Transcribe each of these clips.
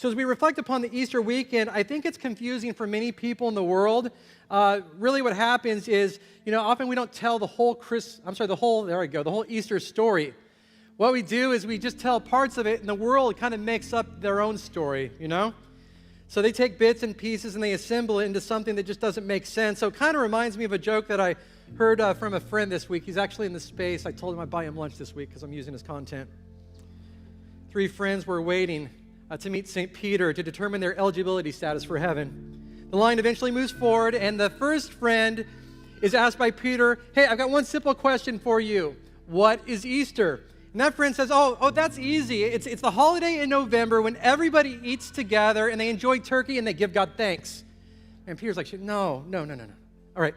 So as we reflect upon the Easter weekend, I think it's confusing for many people in the world. Really what happens is, often we don't tell the whole the whole Easter story. What we do is we just tell parts of it, and the world kind of makes up their own story, So they take bits and pieces and they assemble it into something that just doesn't make sense. So it kind of reminds me of a joke that I heard from a friend this week. He's actually in the space. I told him I'd buy him lunch this week because I'm using his content. 3 friends were waiting to meet St. Peter to determine their eligibility status for heaven. The line eventually moves forward, and the first friend is asked by Peter, "Hey, I've got one simple question for you. What is Easter?" And that friend says, oh, that's easy. It's the holiday in November when everybody eats together and they enjoy turkey and they give God thanks. And Peter's like, no. All right.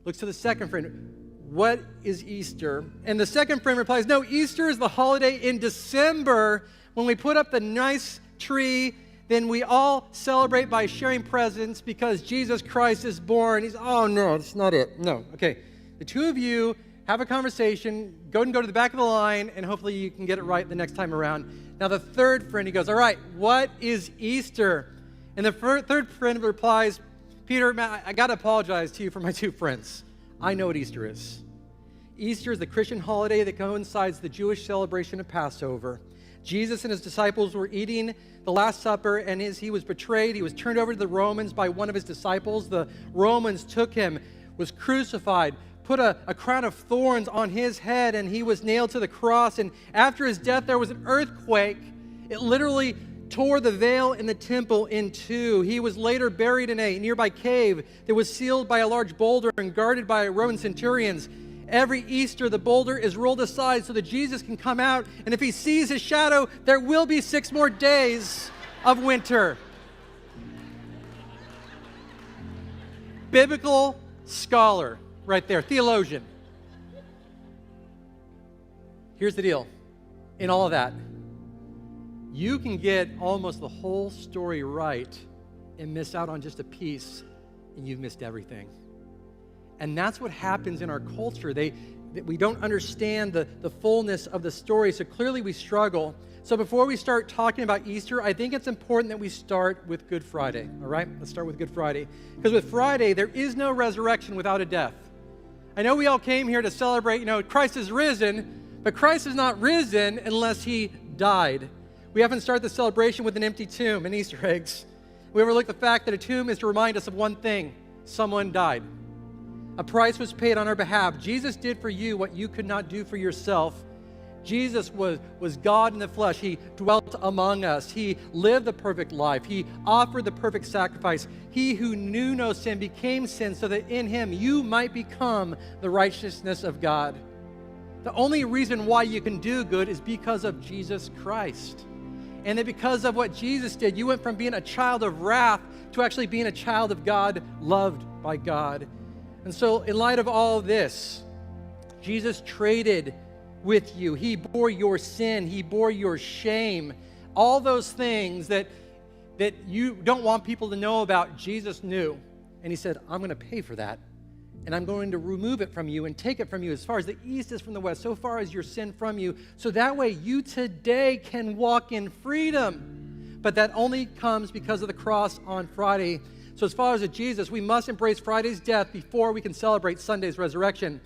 Looks to the second friend. What is Easter? And the second friend replies, no, Easter is the holiday in December when we put up the nice tree. Then we all celebrate by sharing presents because Jesus Christ is born. Oh, no, that's not it. No. Okay. The two of you have a conversation, go to the back of the line, and hopefully you can get it right the next time around. Now the third friend, he goes, all right, what is Easter? And the third friend replies, Peter, man, I got to apologize to you for my 2 friends. I know what Easter is. Easter is the Christian holiday that coincides the Jewish celebration of Passover. Jesus and his disciples were eating the Last Supper, and as he was betrayed, he was turned over to the Romans by one of his disciples. The Romans took him, was crucified, put a crown of thorns on his head, and he was nailed to the cross. And after his death, there was an earthquake. It literally tore the veil in the temple in 2. He was later buried in a nearby cave that was sealed by a large boulder and guarded by Roman centurions. Every Easter, the boulder is rolled aside so that Jesus can come out, and if he sees his shadow, there will be 6 more days of winter. Biblical scholar. Right there, theologian. Here's the deal. In all of that, you can get almost the whole story right and miss out on just a piece, and you've missed everything. And that's what happens in our culture. We don't understand the fullness of the story, so clearly we struggle. So before we start talking about Easter, I think it's important that we start with Good Friday, all right? Let's start with Good Friday. Because with Friday, there is no resurrection without a death. I know we all came here to celebrate, Christ is risen, but Christ is not risen unless he died. We often start the celebration with an empty tomb and Easter eggs. We overlook the fact that a tomb is to remind us of one thing: someone died. A price was paid on our behalf. Jesus did for you what you could not do for yourself. Jesus was God in the flesh. He dwelt among us. He lived the perfect life. He offered the perfect sacrifice. He who knew no sin became sin so that in him you might become the righteousness of God. The only reason why you can do good is because of Jesus Christ. And that because of what Jesus did, you went from being a child of wrath to actually being a child of God, loved by God. And so in light of all of this, Jesus traded with you. He bore your sin. He bore your shame. All those things that you don't want people to know about, Jesus knew. And he said, I'm going to pay for that. And I'm going to remove it from you and take it from you as far as the east is from the west, so far as your sin from you. So that way you today can walk in freedom. But that only comes because of the cross on Friday. So as far as Jesus, we must embrace Friday's death before we can celebrate Sunday's resurrection.